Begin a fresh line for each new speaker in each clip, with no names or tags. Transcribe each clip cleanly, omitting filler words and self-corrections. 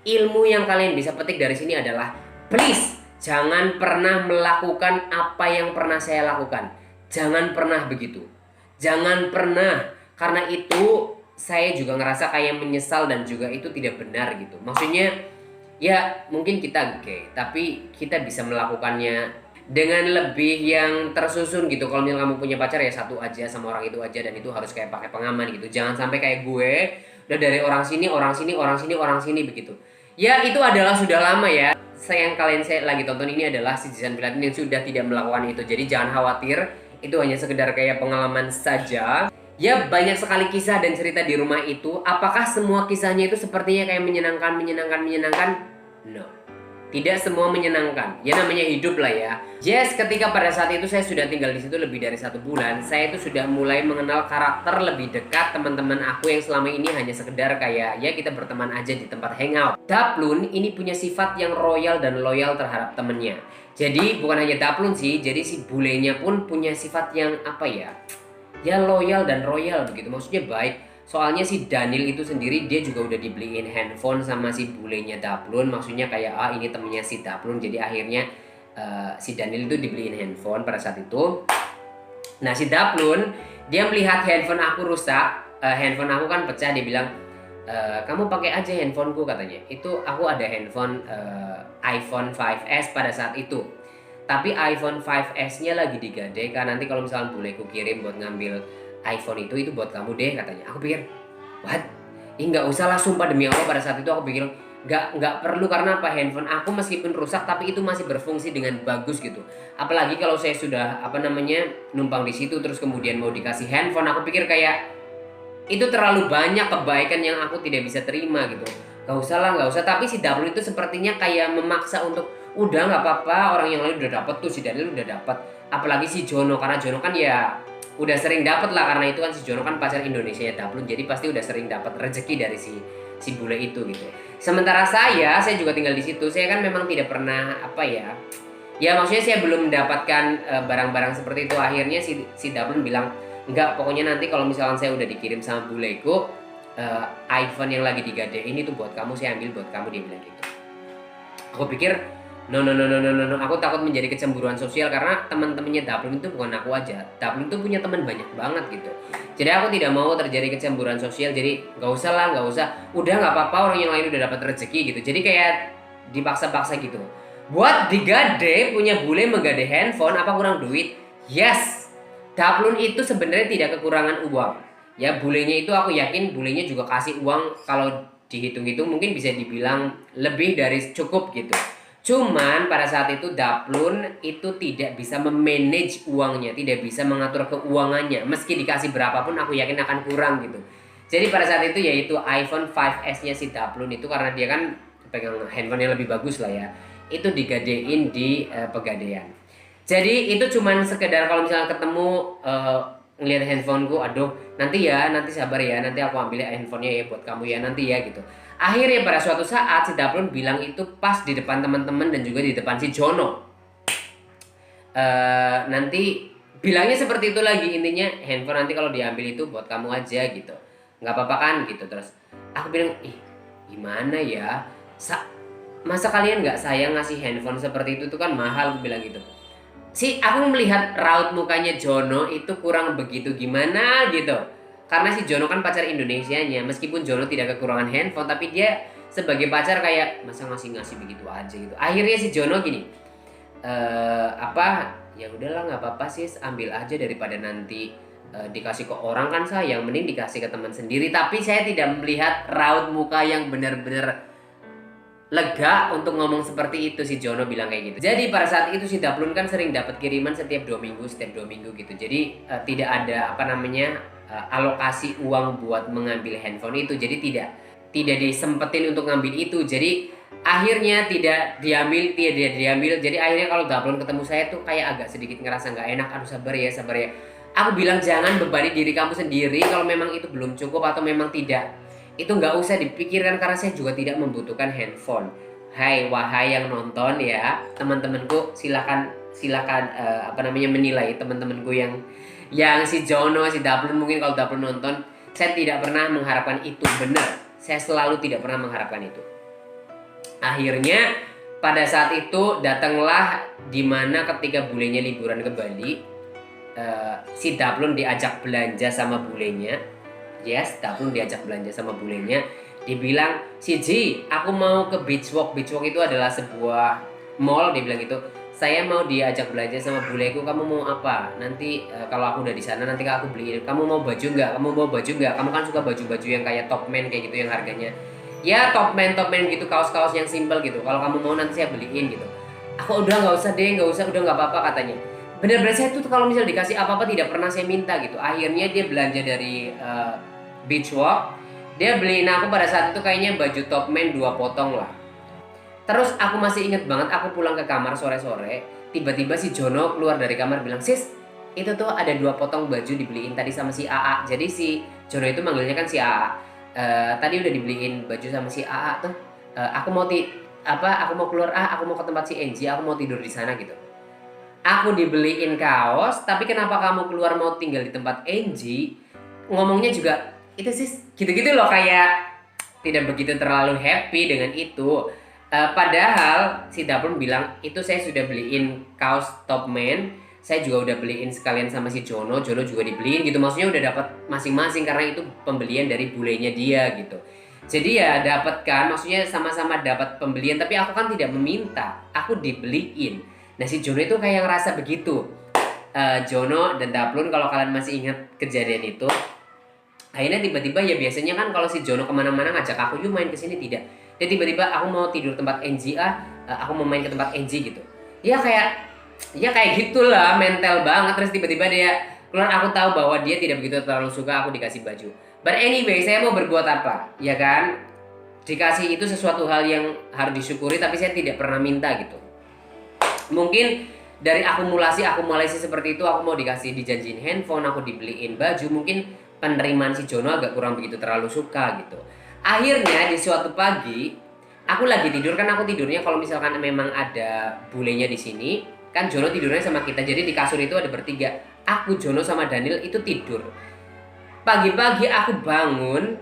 Ilmu yang kalian bisa petik dari sini adalah, please jangan pernah melakukan apa yang pernah saya lakukan. Jangan pernah begitu. Jangan pernah, karena itu saya juga ngerasa kayak menyesal dan juga itu tidak benar gitu. Maksudnya ya mungkin kita gay, tapi kita bisa melakukannya dengan lebih yang tersusun gitu. Kalau misalnya kamu punya pacar ya satu aja sama orang itu aja, dan itu harus kayak pakai pengaman gitu. Jangan sampai kayak gue udah dari orang sini, orang sini, orang sini, orang sini begitu. Ya itu adalah sudah lama ya. Yang saya lagi tonton ini adalah si Jason Pilatin yang sudah tidak melakukan itu. Jadi jangan khawatir, itu hanya sekedar kayak pengalaman saja. Ya banyak sekali kisah dan cerita di rumah itu. Apakah semua kisahnya itu sepertinya kayak menyenangkan? No. Tidak semua menyenangkan. Ya namanya hidup lah ya. Yes, ketika pada saat itu saya sudah tinggal di situ lebih dari 1 bulan, saya itu sudah mulai mengenal karakter lebih dekat teman-teman aku yang selama ini hanya sekedar kayak ya kita berteman aja di tempat hangout. Daplun ini punya sifat yang royal dan loyal terhadap temennya. Jadi bukan hanya Daplun sih, jadi si bulenya pun punya sifat yang apa ya? Ya loyal dan royal begitu. Maksudnya baik. Soalnya si Daniel itu sendiri dia juga udah dibeliin handphone sama si bulenya Daplun. Maksudnya kayak ini temennya si Daplun. Jadi akhirnya si Daniel itu dibeliin handphone pada saat itu. Nah si Daplun dia melihat handphone aku rusak, handphone aku kan pecah. Dia bilang kamu pakai aja handphoneku katanya. Itu aku ada handphone iPhone 5S pada saat itu. Tapi iPhone 5S nya lagi digadekan. Nanti kalau misalnya buleku kirim buat ngambil iPhone itu buat kamu deh katanya. Aku pikir, what? Nggak usah lah, sumpah demi Allah. Pada saat itu aku pikir nggak perlu, karena apa, handphone aku meskipun rusak tapi itu masih berfungsi dengan bagus gitu. Apalagi kalau saya sudah numpang di situ terus kemudian mau dikasih handphone, aku pikir kayak itu terlalu banyak kebaikan yang aku tidak bisa terima gitu. Gak usah lah, gak usah. Tapi si Daplun itu sepertinya kayak memaksa untuk udah nggak apa-apa, orang yang lain udah dapet tuh, si Daniel udah dapet. Apalagi si Jono, karena Jono kan ya udah sering dapat lah, karena itu kan si Jono kan pacar Indonesia ya Daplun, jadi pasti udah sering dapat rezeki dari si bule itu gitu. Sementara saya juga tinggal di situ. Saya kan memang tidak pernah ya maksudnya saya belum mendapatkan barang-barang seperti itu. Akhirnya si Daplun bilang, enggak, pokoknya nanti kalau misalkan saya udah dikirim sama buleku iPhone yang lagi digadein itu buat kamu, saya ambil buat kamu, dia bilang gitu. Aku pikir no, aku takut menjadi kecemburuan sosial karena teman-temannya Daplun itu bukan aku aja. Daplun itu punya teman banyak banget gitu. Jadi aku tidak mau terjadi kecemburuan sosial. Jadi nggak usah. Udah nggak apa-apa, orang yang lain udah dapat rezeki gitu. Jadi kayak dipaksa-paksa gitu. Buat digade, punya bule menggade handphone, apa kurang duit? Yes. Daplun itu sebenarnya tidak kekurangan uang. Ya bulenya itu aku yakin bulenya juga kasih uang, kalau dihitung-hitung mungkin bisa dibilang lebih dari cukup gitu. Cuman pada saat itu Daplun itu tidak bisa memanage uangnya, tidak bisa mengatur keuangannya. Meski dikasih berapapun aku yakin akan kurang gitu. Jadi pada saat itu yaitu iPhone 5S nya si Daplun itu, karena dia kan pegang handphone yang lebih bagus lah ya, itu digadein di pegadaian. Jadi itu cuman sekedar kalau misalnya ketemu ngelihat handphoneku, aduh nanti sabar ya, nanti aku ambil handphonenya ya buat kamu ya nanti ya gitu. Akhirnya pada suatu saat si Daplun bilang itu pas di depan teman-teman dan juga di depan si Jono. Nanti bilangnya seperti itu lagi, intinya handphone nanti kalau diambil itu buat kamu aja gitu, nggak apa-apa kan gitu. Terus aku bilang, gimana ya, masa kalian nggak sayang ngasih handphone seperti itu tuh kan mahal, aku bilang gitu. Aku melihat raut mukanya Jono itu kurang begitu gimana gitu. Karena si Jono kan pacar Indonesianya, meskipun Jono tidak kekurangan handphone, tapi dia sebagai pacar kayak masa ngasih begitu aja gitu. Akhirnya si Jono gini, ya udahlah nggak apa-apa sih, ambil aja daripada nanti dikasih ke orang kan sayang, mending dikasih ke teman sendiri. Tapi saya tidak melihat raut muka yang benar-benar lega untuk ngomong seperti itu. Si Jono bilang kayak gitu. Jadi pada saat itu si Daplun kan sering dapat kiriman setiap 2 minggu gitu. Jadi tidak ada alokasi uang buat mengambil handphone itu. Jadi tidak disempetin untuk ngambil itu. Jadi Akhirnya tidak diambil. Jadi akhirnya kalau Daplon ketemu saya tuh kayak agak sedikit ngerasa nggak enak. Aduh sabar ya, sabar ya. Aku bilang jangan bebani diri kamu sendiri kalau memang itu belum cukup atau memang tidak. Itu nggak usah dipikirkan karena saya juga tidak membutuhkan handphone. Hai wahai yang nonton ya, teman-temanku silakan menilai teman-temanku yang si Jono, si Daplon. Mungkin kalau Daplon nonton, saya tidak pernah mengharapkan itu, benar. Saya selalu tidak pernah mengharapkan itu. Akhirnya pada saat itu datanglah dimana ketika bulenya liburan ke Bali, si Daplon diajak belanja sama bulenya. Yes, Daplon diajak belanja sama bulenya. Dibilang, si Ji, aku mau ke Beach Walk. Beach Walk itu adalah sebuah mall. Dia bilang gitu, saya mau diajak belanja sama buleku. Kamu mau apa? Nanti kalau aku udah di sana nanti aku beliin. Kamu mau baju nggak? Kamu mau baju nggak? Kamu kan suka baju-baju yang kayak Topman kayak gitu yang harganya ya Topman gitu, kaos-kaos yang simple gitu. Kalau kamu mau nanti saya beliin gitu. Aku udah nggak usah deh, nggak usah, udah nggak apa-apa katanya. Bener-bener saya tuh kalau misal dikasih apa-apa tidak pernah saya minta gitu. Akhirnya dia belanja dari Beach Walk. Dia beliin aku pada saat itu kayaknya baju Topman 2 potong lah. Terus aku masih inget banget, aku pulang ke kamar sore-sore, tiba-tiba si Jono keluar dari kamar bilang, sis, itu tuh ada 2 potong baju dibeliin tadi sama si AA. Jadi si Jono itu manggilnya kan si AA. Tadi udah dibeliin baju sama si AA tuh. Aku mau aku mau keluar, aku mau ke tempat si Enji, aku mau tidur di sana gitu. Aku dibeliin kaos, tapi kenapa kamu keluar mau tinggal di tempat Enji? Ngomongnya juga itu sih gitu-gitu loh, kayak tidak begitu terlalu happy dengan itu. Padahal si Daplon bilang itu saya sudah beliin kaos Topman, saya juga udah beliin sekalian sama si Jono juga dibeliin gitu. Maksudnya udah dapat masing-masing karena itu pembelian dari bulenya dia gitu. Jadi ya dapat kan, maksudnya sama-sama dapat pembelian, tapi aku kan tidak meminta, aku dibeliin. Nah si Jono itu kayak ngerasa begitu. Jono dan Daplon kalau kalian masih ingat kejadian itu, akhirnya tiba-tiba ya biasanya kan kalau si Jono kemana-mana ngajak aku, yuk main kesini, tidak. Dia tiba-tiba aku mau tidur tempat NG, aku mau main ke tempat NG gitu. Ya kayak gitulah, mental banget. Terus tiba-tiba dia keluar, aku tahu bahwa dia tidak begitu terlalu suka aku dikasih baju. But anyway, saya mau berbuat apa? Ya kan? Dikasih itu sesuatu hal yang harus disyukuri, tapi saya tidak pernah minta gitu. Mungkin dari akumulasi seperti itu, aku mau dikasih, dijanjiin handphone, aku dibeliin baju, mungkin penerimaan si Jono agak kurang begitu terlalu suka gitu. Akhirnya di suatu pagi aku lagi tidur, kan aku tidurnya kalau misalkan memang ada bulenya di sini kan, Jono tidurnya sama kita, jadi di kasur itu ada bertiga, aku, Jono sama Daniel itu tidur. Pagi-pagi aku bangun,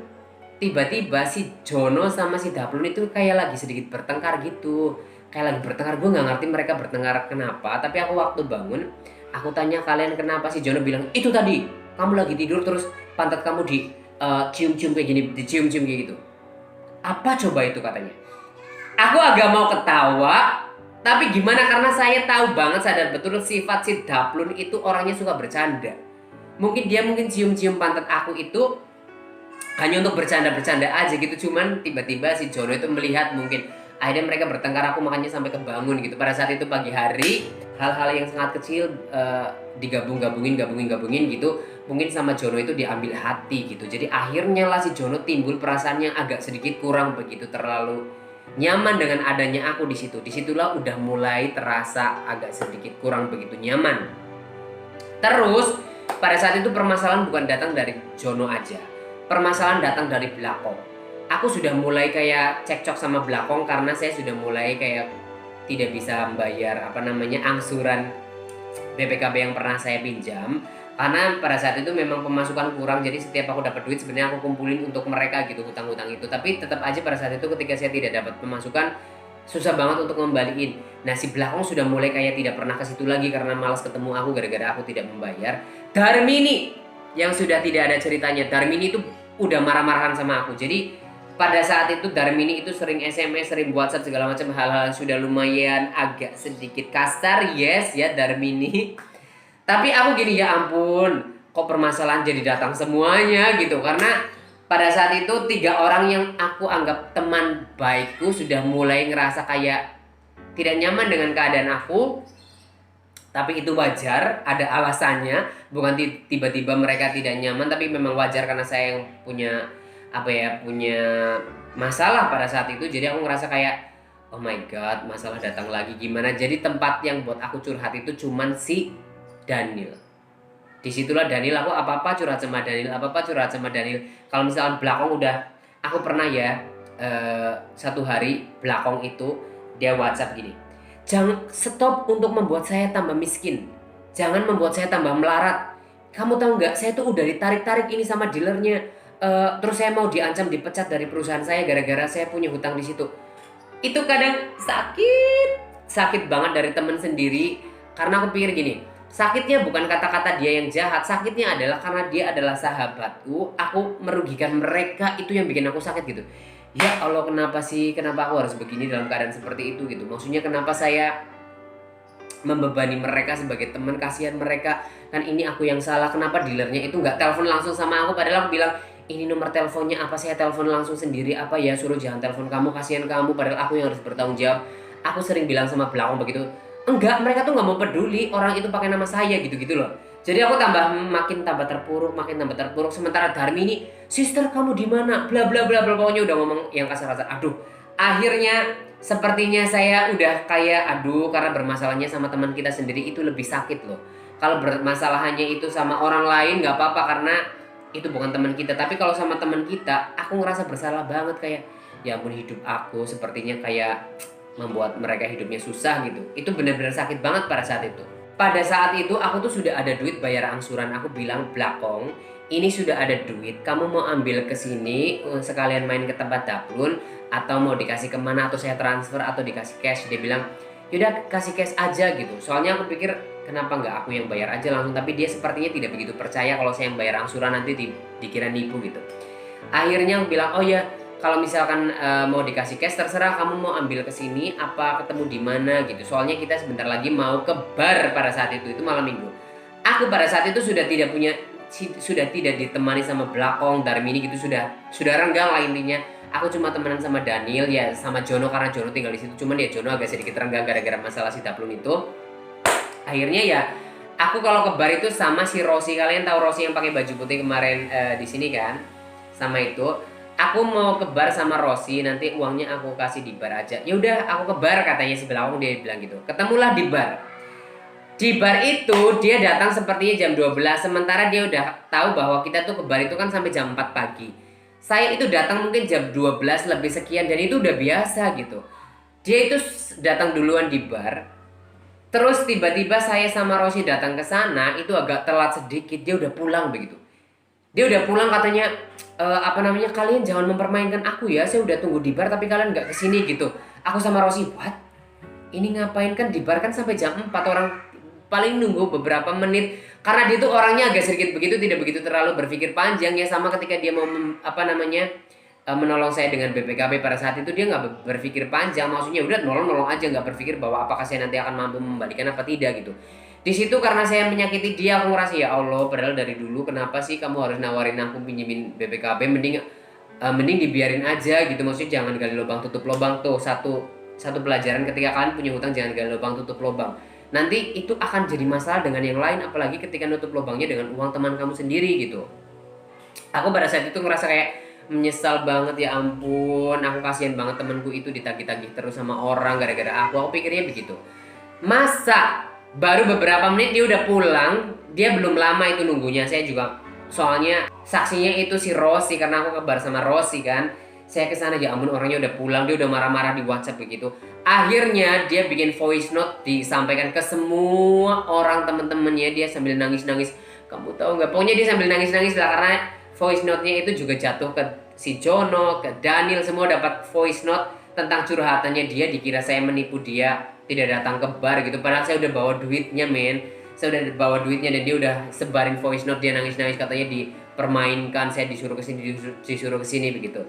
tiba-tiba si Jono sama si Daplon itu kayak lagi sedikit bertengkar gitu, kayak lagi bertengkar. Gue nggak ngerti mereka bertengkar kenapa, tapi aku waktu bangun aku tanya kalian kenapa, si Jono bilang itu tadi kamu lagi tidur terus pantat kamu di cium-cium kayak gini, dicium-cium kayak gitu. Apa coba itu katanya. Aku agak mau ketawa, tapi gimana, karena saya tahu banget, sadar betul sifat si Daplon itu orangnya suka bercanda. Mungkin cium-cium pantat aku itu hanya untuk bercanda-bercanda aja gitu. Cuman tiba-tiba si Jono itu melihat, mungkin akhirnya mereka bertengkar, aku makanya sampai kebangun gitu. Pada saat itu pagi hari, hal-hal yang sangat kecil digabungin gitu, mungkin sama Jono itu diambil hati gitu. Jadi akhirnya lah si Jono timbul perasaannya agak sedikit kurang begitu terlalu nyaman dengan adanya aku di situ. Disitulah udah mulai terasa agak sedikit kurang begitu nyaman. Terus pada saat itu permasalahan bukan datang dari Jono aja, permasalahan datang dari belakang. Aku sudah mulai kayak cekcok sama belakang karena saya sudah mulai kayak tidak bisa membayar angsuran BPKB yang pernah saya pinjam, karena pada saat itu memang pemasukan kurang. Jadi setiap aku dapat duit sebenarnya aku kumpulin untuk mereka gitu, hutang-hutang itu. Tapi tetap aja pada saat itu ketika saya tidak dapat pemasukan, susah banget untuk ngembaliin. Nah si belakang sudah mulai kayak tidak pernah ke situ lagi karena malas ketemu aku gara-gara aku tidak membayar. Darmini yang sudah tidak ada ceritanya, Darmini itu udah marah-marahan sama aku. Jadi pada saat itu Darmini itu sering SMS, sering WhatsApp segala macam, hal-hal yang sudah lumayan agak sedikit kasar, yes ya Darmini. Tapi aku gini, ya ampun, kok permasalahan jadi datang semuanya gitu. Karena pada saat itu 3 orang yang aku anggap teman baikku sudah mulai ngerasa kayak tidak nyaman dengan keadaan aku. Tapi itu wajar, ada alasannya. Bukan tiba-tiba mereka tidak nyaman, tapi memang wajar karena saya yang punya masalah pada saat itu. Jadi aku ngerasa kayak Oh my god, masalah datang lagi gimana? Jadi tempat yang buat aku curhat itu cuman si Daniel. Disitulah Daniel, aku apa-apa curhat sama Daniel, apa-apa curhat sama Daniel. Kalau misalkan belakang udah, aku pernah ya, satu hari belakang itu dia WhatsApp gini, jangan stop untuk membuat saya tambah miskin, jangan membuat saya tambah melarat. Kamu tahu nggak, saya tuh udah ditarik-tarik ini sama dealernya. Terus saya mau diancam dipecat dari perusahaan saya gara-gara saya punya hutang di situ. Itu kadang sakit banget dari temen sendiri. Karena aku pikir gini, sakitnya bukan kata-kata dia yang jahat, sakitnya adalah karena dia adalah sahabatku, aku merugikan mereka, itu yang bikin aku sakit gitu. Ya Allah, kenapa sih, kenapa aku harus begini dalam keadaan seperti itu gitu. Maksudnya kenapa saya membebani mereka sebagai teman, kasihan mereka, kan ini aku yang salah. Kenapa dealernya itu nggak telepon langsung sama aku, padahal aku bilang ini nomor teleponnya, apa saya telepon langsung sendiri, apa ya suruh jangan telepon kamu, kasihan kamu, padahal aku yang harus bertanggung jawab. Aku sering bilang sama belakang begitu, enggak, mereka tuh nggak mau peduli orang itu pakai nama saya gitu-gitu loh. Jadi aku makin tambah terpuruk, makin tambah terpuruk. Sementara Darmi ini, sister kamu di mana, bla bla bla bla, pokoknya udah ngomong yang kasar-kasar. Aduh, akhirnya sepertinya saya udah kayak aduh, karena bermasalahnya sama teman kita sendiri itu lebih sakit loh. Kalau bermasalahannya itu sama orang lain nggak apa-apa karena itu bukan teman kita, tapi kalau sama teman kita aku ngerasa bersalah banget, kayak ya ampun, hidup aku sepertinya kayak membuat mereka hidupnya susah gitu. Itu benar-benar sakit banget pada saat itu. Pada saat itu aku tuh sudah ada duit bayar angsuran. Aku bilang, Blakong, ini sudah ada duit, kamu mau ambil ke sini sekalian main ke tempat Daplun, atau mau dikasih kemana, atau saya transfer, atau dikasih cash. Dia bilang, yaudah kasih cash aja gitu. Soalnya aku pikir kenapa nggak aku yang bayar aja langsung, tapi dia sepertinya tidak begitu percaya kalau saya yang bayar angsuran, nanti dikira nipu gitu. Akhirnya aku bilang, oh ya kalau misalkan mau dikasih cash terserah, kamu mau ambil ke sini apa ketemu di mana gitu. Soalnya kita sebentar lagi mau ke bar pada saat itu malam minggu. Aku pada saat itu sudah tidak ditemani sama Blakong, Darmini gitu, sudah renggang lah intinya. Aku cuma temenan sama Daniel ya, sama Jono karena Jono tinggal di situ. Cuman ya Jono agak sedikit renggang gara-gara masalah si Daplun itu. Akhirnya ya aku kalau ke bar itu sama si Rosi. Kalian tahu Rosi yang pakai baju putih kemarin di sini kan? Sama itu. Aku mau ke bar sama Rosi, nanti uangnya aku kasih di bar aja. Ya udah, aku ke bar katanya si Belawang, dia bilang gitu. Ketemulah di bar. Di bar itu dia datang sepertinya jam 12, sementara dia udah tahu bahwa kita tuh ke bar itu kan sampai jam 4 pagi. Saya itu datang mungkin jam 12 lebih sekian dan itu udah biasa gitu. Dia itu datang duluan di bar. Terus tiba-tiba saya sama Rosi datang ke sana, itu agak telat sedikit, dia udah pulang begitu. Dia udah pulang katanya, kalian jangan mempermainkan aku ya, saya udah tunggu di bar tapi kalian nggak kesini gitu. Aku sama Rosi, what? Ini ngapain, kan di bar kan sampai jam 4, orang paling nunggu beberapa menit. Karena dia tuh orangnya agak sedikit begitu, tidak begitu terlalu berpikir panjang ya, sama ketika dia mau menolong saya dengan BPKB pada saat itu, dia nggak berpikir panjang, maksudnya udah nolong aja, nggak berpikir bahwa apakah saya nanti akan mampu membalikan apa tidak gitu. Di situ karena saya menyakiti dia, aku ngerasa ya Allah, padahal dari dulu kenapa sih kamu harus nawarin aku pinjemin BPKB, mending dibiarin aja gitu, maksudnya jangan gali lubang tutup lubang. Tuh satu pelajaran, ketika kalian punya hutang jangan gali lubang tutup lubang. Nanti itu akan jadi masalah dengan yang lain, apalagi ketika nutup lubangnya dengan uang teman kamu sendiri gitu. Aku pada saat itu ngerasa kayak menyesal banget, ya ampun, aku kasihan banget temanku itu ditagih-tagih terus sama orang gara-gara aku pikirnya begitu. Masa baru beberapa menit dia udah pulang, dia belum lama itu nunggunya. Saya juga soalnya saksinya itu si Rosi, karena aku kabar sama Rosi kan. Saya kesana, ya ampun, orangnya udah pulang, dia udah marah-marah di WhatsApp begitu. Akhirnya dia bikin voice note disampaikan ke semua orang temen-temennya, dia sambil nangis-nangis. Kamu tahu nggak? Pokoknya dia sambil nangis-nangis lah, karena voice note-nya itu juga jatuh ke si Jono, ke Daniel, semua dapat voice note tentang curhatannya dia. Dikira saya menipu dia tidak datang ke bar gitu, padahal saya udah bawa duitnya, men. Saya udah bawa duitnya dan dia udah sebarin voice note, dia nangis-nangis katanya dipermainkan, saya disuruh kesini begitu.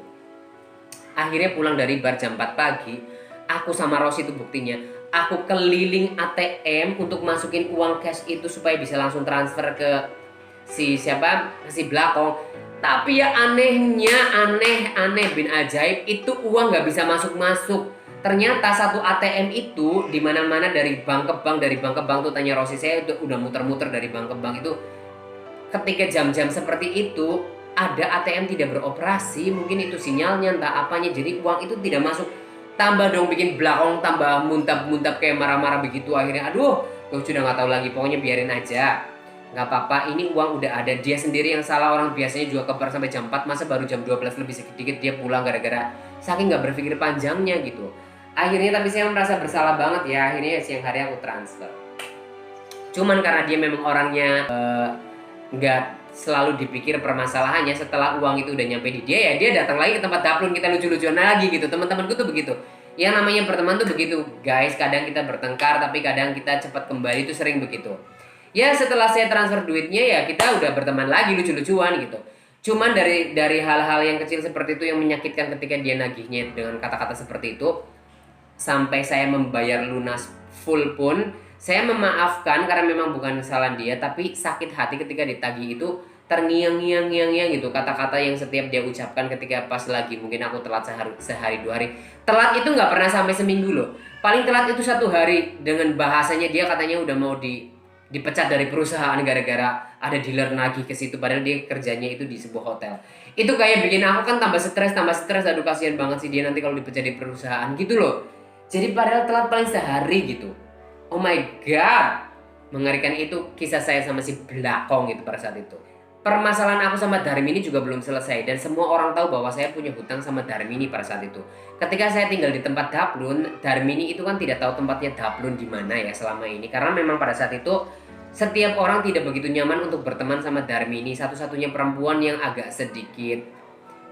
Akhirnya pulang dari bar jam 4 pagi, aku sama Rosi itu buktinya, aku keliling ATM untuk masukin uang cash itu supaya bisa langsung transfer ke si Blakong. Tapi ya aneh bin ajaib, itu uang nggak bisa masuk. Ternyata satu ATM itu di mana-mana, dari bank ke bank tuh, tanya Rosi, saya udah muter-muter dari bank ke bank itu. Ketika jam-jam seperti itu ada ATM tidak beroperasi, mungkin itu sinyalnya entah apanya, jadi uang itu tidak masuk. tambah dong bikin belakang, tambah muntap-muntap kayak marah-marah begitu. Akhirnya aduh, gue sudah nggak tahu lagi, pokoknya biarin aja, nggak apa-apa, ini uang udah ada, dia sendiri yang salah. Orang biasanya juga kebar sampai jam 4, masa baru jam 12 lebih sedikit dia pulang gara-gara saking nggak berpikir panjangnya gitu. Akhirnya tapi saya merasa bersalah banget ya, akhirnya siang hari aku transfer. Cuman karena dia memang orangnya nggak selalu dipikir permasalahannya, setelah uang itu udah nyampe di dia, ya dia datang lagi ke tempat Daplun, kita lucu-lucuan lagi gitu. Teman-temanku tuh begitu. Yang namanya berteman tuh begitu, guys. Kadang kita bertengkar, tapi kadang kita cepat kembali, itu sering begitu. Ya setelah saya transfer duitnya, ya kita udah berteman lagi, lucu-lucuan gitu. Cuman dari hal-hal yang kecil seperti itu yang menyakitkan ketika dia nagihnya dengan kata-kata seperti itu, sampai saya membayar lunas full pun saya memaafkan karena memang bukan kesalahan dia, tapi sakit hati ketika ditagih itu terngiang-ngiang gitu kata-kata yang setiap dia ucapkan ketika pas lagi mungkin aku telat sehari 2 hari. Telat itu nggak pernah sampai seminggu loh, paling telat itu 1 hari. Dengan bahasanya dia katanya udah mau dipecat dari perusahaan gara-gara ada dealer nagih ke situ, padahal dia kerjanya itu di sebuah hotel. Itu kayak bikin aku kan tambah stres. Aduh kasihan banget sih dia nanti kalau dipecat di perusahaan gitu loh. Jadi padahal telat paling sehari gitu. Oh my god, mengerikan. Itu kisah saya sama si Blakong itu pada saat itu. Permasalahan aku sama Darmini juga belum selesai, dan semua orang tahu bahwa saya punya hutang sama Darmini pada saat itu. Ketika saya tinggal di tempat Daplun, Darmini itu kan tidak tahu tempatnya Daplun di mana ya selama ini, karena memang pada saat itu setiap orang tidak begitu nyaman untuk berteman sama Darmini, satu-satunya perempuan yang agak sedikit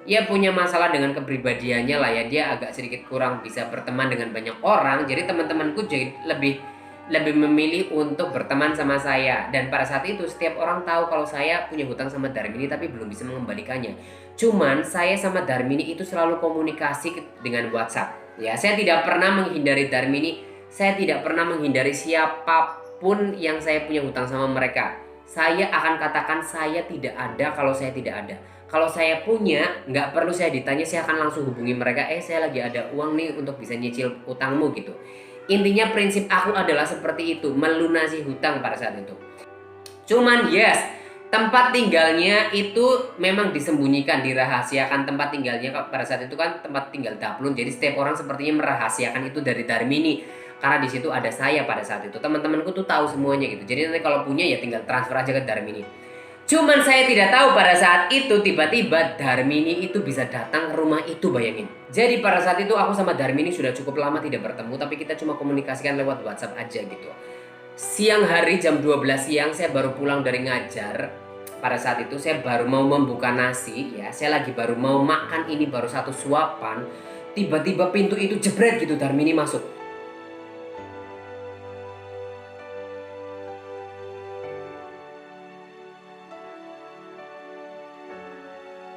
ya punya masalah dengan kepribadiannya lah ya, dia agak sedikit kurang bisa berteman dengan banyak orang. Jadi teman-temanku jadi lebih memilih untuk berteman sama saya. Dan pada saat itu setiap orang tahu kalau saya punya hutang sama Darmini tapi belum bisa mengembalikannya. Cuman saya sama Darmini itu selalu komunikasi dengan WhatsApp. Ya, saya tidak pernah menghindari Darmini, saya tidak pernah menghindari siapapun yang saya punya hutang sama mereka. Saya akan katakan saya tidak ada kalau saya tidak ada. Kalau saya punya, nggak perlu saya ditanya, saya akan langsung hubungi mereka. Saya lagi ada uang nih untuk bisa nyicil utangmu gitu. Intinya prinsip aku adalah seperti itu, melunasi hutang pada saat itu. Cuman yes, tempat tinggalnya itu memang disembunyikan, dirahasiakan tempat tinggalnya. Pada saat itu kan tempat tinggal Daplun, jadi setiap orang sepertinya merahasiakan itu dari Darmini. Karena di situ ada saya pada saat itu. Teman-temanku tuh tahu semuanya gitu. Jadi nanti kalau punya ya tinggal transfer aja ke Darmini. Cuman saya tidak tahu pada saat itu tiba-tiba Darmini itu bisa datang ke rumah itu, bayangin. Jadi pada saat itu aku sama Darmini sudah cukup lama tidak bertemu, tapi kita cuma komunikasikan lewat WhatsApp aja gitu. Siang hari jam 12 siang saya baru pulang dari ngajar. Pada saat itu saya baru mau membuka nasi ya, saya lagi baru mau makan ini baru 1 suapan. Tiba-tiba pintu itu jebret gitu, Darmini masuk.